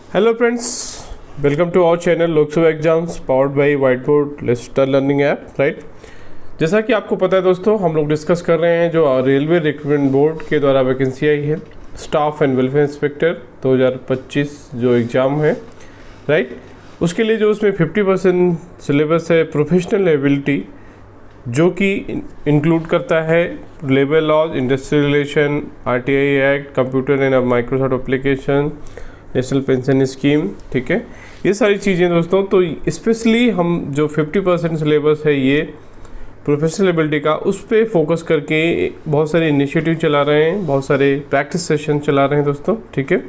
Hello friends, welcome to our channel Loksabha exams powered by white board lister learning app. Right, जैसा कि आपको पता है दोस्तों, हम लोग डिस्कस कर रहे हैं जो रेलवे रिक्रूटमेंट बोर्ड के द्वारा वैकेंसी आई है स्टाफ एंड वेलफेयर इंस्पेक्टर 2025 जो एग्ज़ाम है। राइट, उसके लिए जो उसमें 50% सिलेबस है प्रोफेशनल एबिलिटी, जो कि इंक्लूड करता है labour laws, industrial relation, RTI act, computer and Microsoft application, national pension scheme. ठीक है, ये सारी चीज़ें दोस्तों। तो स्पेशली हम जो 50% सिलेबस है ये प्रोफेशनल एबिलिटी का, उस पर फोकस करके बहुत सारे इनिशिएटिव चला रहे हैं, बहुत सारे प्रैक्टिस सेशन चला रहे हैं दोस्तों। ठीक है,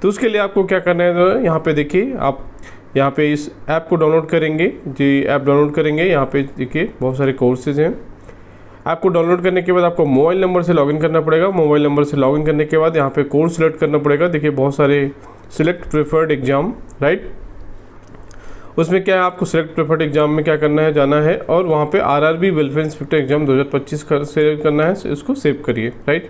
तो उसके लिए आपको क्या करना है, तो यहाँ पे देखिए, आप यहाँ पे इस ऐप को डाउनलोड करेंगे जी। ऐप डाउनलोड करेंगे, यहाँ पे देखिए बहुत सारे कोर्सेज हैं। ऐप को डाउनलोड करने के बाद आपको मोबाइल नंबर से लॉगिन करना पड़ेगा। मोबाइल नंबर से लॉगिन करने के बाद यहाँ पे कोर्स सिलेक्ट करना पड़ेगा। देखिए बहुत सारे सिलेक्ट प्रेफर्ड एग्ज़ाम। राइट, उसमें क्या है, आपको सिलेक्ट प्रेफर्ड एग्जाम में क्या करना है, जाना है और वहाँ पे RRB welfare inspector exam 2025 select करना है। इसको सेव करिए। राइट,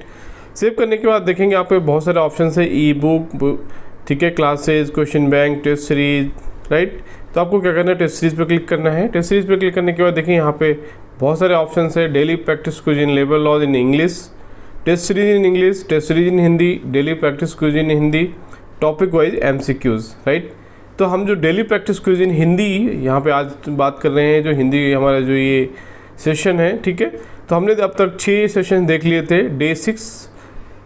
सेव करने के बाद देखेंगे आपको बहुत सारे ऑप्शन है, ई बुक, ठीक है, classes, question bank, test series. Right, तो आपको क्या करना है, टेस्ट सीरीज पे क्लिक करना है। टेस्ट सीरीज पे क्लिक करने के बाद देखिए यहाँ पे बहुत सारे ऑप्शन है, daily practice quiz in labour laws in English, test series in English, test series in Hindi, daily practice quiz in Hindi, topic wise MCQs। Right, तो हम जो daily practice quiz in Hindi यहाँ पे आज बात कर रहे हैं, जो हिंदी हमारा जो ये सेशन है। ठीक है, तो हमने अब तक 6 सेशन देख लिए थे, डे 6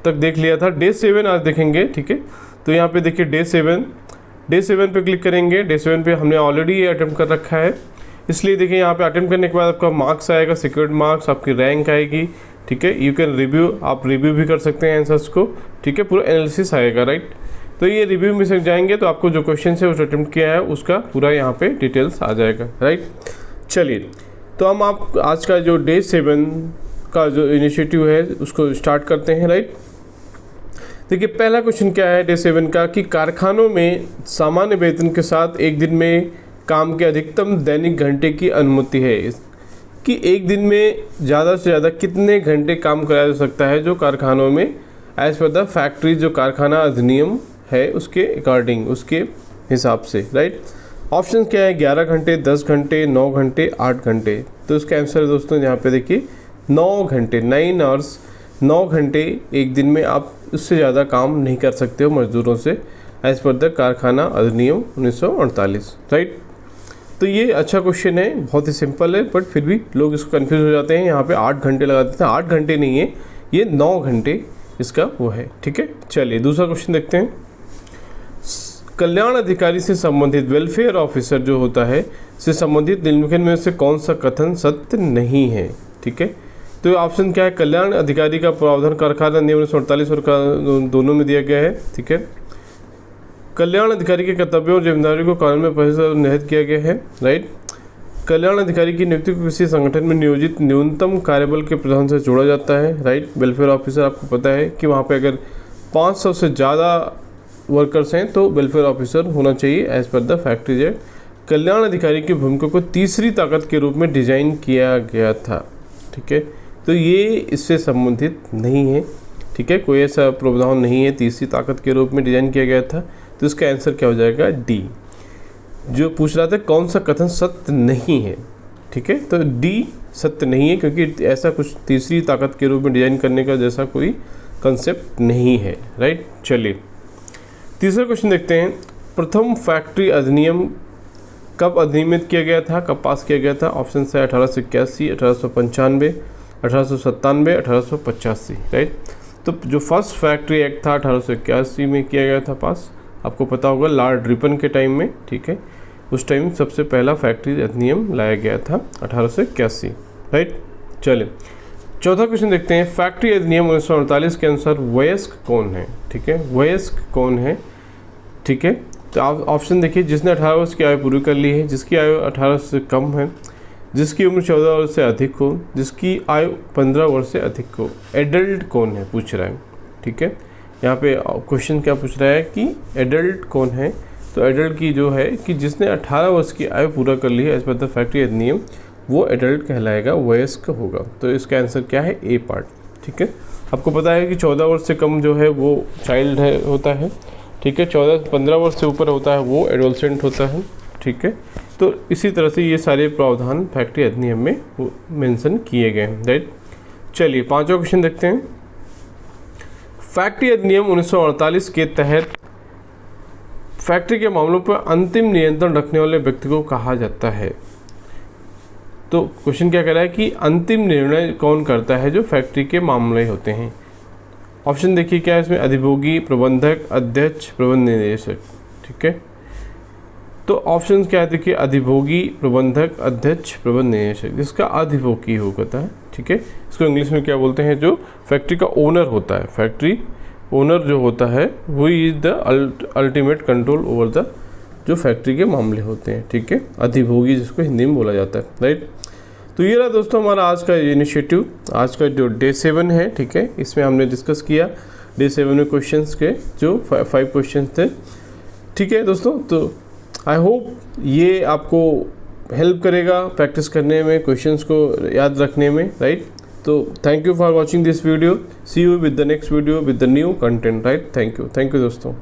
तक देख लिया था, डे 7 आज देखेंगे। ठीक है, तो यहाँ पे देखिए डे 7 पे क्लिक करेंगे। डे 7 पे हमने ऑलरेडी ये अटेम्प्ट कर रखा है, इसलिए देखिए यहाँ पे अटेम्प्ट करने के बाद आपका मार्क्स आएगा, सिक्योर्ड मार्क्स, आपकी रैंक आएगी। ठीक है, यू कैन रिव्यू, आप रिव्यू भी कर सकते हैं आंसर्स को। ठीक है, पूरा एनालिसिस आएगा। राइट, तो ये रिव्यू में से जाएंगे तो आपको जो क्वेश्चन है उस अटेम्प्ट किया है उसका पूरा यहाँ पे डिटेल्स आ जाएगा। राइट, चलिए, तो हम आप आज का जो डे 7 का जो इनिशिएटिव है उसको स्टार्ट करते हैं। राइट, देखिए पहला क्वेश्चन क्या है डे 7 का, कि कारखानों में सामान्य वेतन के साथ एक दिन में काम के अधिकतम दैनिक घंटे की अनुमति है, कि एक दिन में ज़्यादा से ज़्यादा कितने घंटे काम कराया जा सकता है जो कारखानों में, एज पर द फैक्ट्री जो कारखाना अधिनियम है उसके अकॉर्डिंग, उसके हिसाब से। राइट, ऑप्शन क्या है, 11 घंटे, 10 घंटे, 9 घंटे, 8 घंटे। तो इसका आंसर है दोस्तों यहाँ पे देखिए 9 घंटे, 9 आवर्स, 9 घंटे एक दिन में आप उससे ज़्यादा काम नहीं कर सकते हो मजदूरों से, एज पर द कारखाना अधिनियम 1948। राइट, तो ये अच्छा क्वेश्चन है, बहुत ही सिंपल है, बट फिर भी लोग इसको कंफ्यूज हो जाते हैं। यहाँ पे 8 घंटे लगा देते हैं, 8 घंटे नहीं है, ये 9 घंटे इसका वो है। ठीक है, चलिए दूसरा क्वेश्चन देखते हैं। कल्याण अधिकारी से संबंधित वेलफेयर ऑफिसर जो होता है से संबंधित निम्नलिखित में से कौन सा कथन सत्य नहीं है। ठीक है, तो ऑप्शन क्या है, कल्याण अधिकारी का प्रावधान कारखाना नियम 1948 और दोनों में दिया गया है। ठीक है, कल्याण अधिकारी के कर्तव्यों और जिम्मेदारी को कानून में परिभाषित निहित किया गया है। राइट, कल्याण अधिकारी की नियुक्ति को किसी संगठन में नियोजित न्यूनतम कार्यबल के प्रधान से जोड़ा जाता है। राइट, वेलफेयर ऑफिसर आपको पता है कि वहाँ पे अगर 500 से ज़्यादा वर्कर्स हैं तो वेलफेयर ऑफिसर होना चाहिए as per the factory act. कल्याण अधिकारी की भूमिका को तीसरी ताकत के रूप में डिजाइन किया गया था। ठीक है, तो ये इससे संबंधित नहीं है। ठीक है, कोई ऐसा प्रावधान नहीं है तीसरी ताकत के रूप में डिजाइन किया गया था, तो इसका आंसर क्या हो जाएगा, डी। जो पूछ रहा था कौन सा कथन सत्य नहीं है। ठीक है, तो डी सत्य नहीं है, क्योंकि ऐसा कुछ तीसरी ताकत के रूप में डिजाइन करने का जैसा कोई कंसेप्ट नहीं है। राइट, चलिए तीसरा क्वेश्चन देखते हैं। प्रथम फैक्ट्री अधिनियम कब अधिनियमित किया गया था, कब पास किया गया था? ऑप्शन है 1881, 1895, 1897, 1885। राइट, तो जो फर्स्ट फैक्ट्री एक्ट था 1881 में किया गया था पास, आपको पता होगा लॉर्ड रिपन के टाइम में। ठीक है, उस टाइम सबसे पहला फैक्ट्री अधिनियम लाया गया था 1881। राइट, चलिए चौथा क्वेश्चन देखते हैं। फैक्ट्री अधिनियम 1948 के अनुसार वयस्क कौन है? ठीक है, वयस्क कौन है? ठीक है, तो आप ऑप्शन देखिए, जिसने 18 वर्ष की आयु पूरी कर ली है, जिसकी आयु 18 से कम है, जिसकी उम्र 14 वर्ष से अधिक हो, जिसकी आयु 15 वर्ष से अधिक हो। एडल्ट कौन है पूछ रहा है। ठीक है, यहाँ पे क्वेश्चन क्या पूछ रहा है कि एडल्ट कौन है, तो एडल्ट की जो है कि जिसने 18 वर्ष की आयु पूरा कर ली है एज पर द फैक्ट्री अधिनियम, वो एडल्ट कहलाएगा, वयस्क होगा। तो इसका आंसर क्या है, ए पार्ट। ठीक है, आपको पता है कि 14 वर्ष से कम जो है वो चाइल्ड है होता है। ठीक ठीक है। 14-15 वर्ष से ऊपर होता है वो एडोलसेंट होता है, ठीक है। तो इसी तरह से ये सारे प्रावधान फैक्ट्री अधिनियम में मेंशन किए गए हैं, राइट। चलिए 5वां क्वेश्चन देखते हैं। फैक्ट्री अधिनियम 1948 के तहत फैक्ट्री के मामलों पर अंतिम नियंत्रण रखने वाले व्यक्ति को कहा जाता है। तो क्वेश्चन क्या कह रहा है कि अंतिम निर्णय कौन करता है जो फैक्ट्री के मामले होते हैं। ऑप्शन देखिए क्या है इसमें, अधिभोगी, प्रबंधक, अध्यक्ष, प्रबंध निदेशक, ठीक है। तो ऑप्शन क्या है देखिए, अधिभोगी, प्रबंधक, अध्यक्ष, प्रबंध निदेशक। जिसका अधिभोगी होता है, ठीक है, इसको इंग्लिश में क्या बोलते हैं, जो फैक्ट्री का ओनर होता है। फैक्ट्री ओनर जो होता है वो is the ultimate control over the जो फैक्ट्री के मामले होते हैं, ठीक है। अधिभोगी जिसको हिंदी में बोला जाता है, राइट। तो ये रहा दोस्तों हमारा आज का इनिशिएटिव, आज का जो डे 7 है, ठीक है। इसमें हमने डिस्कस किया डे 7 में क्वेश्चंस के जो 5 क्वेश्चन थे, ठीक है दोस्तों। तो आई होप ये आपको हेल्प करेगा प्रैक्टिस करने में, क्वेश्चंस को याद रखने में, राइट। तो thank you for watching this video, see you with the next video with the new content, right. Thank you दोस्तों।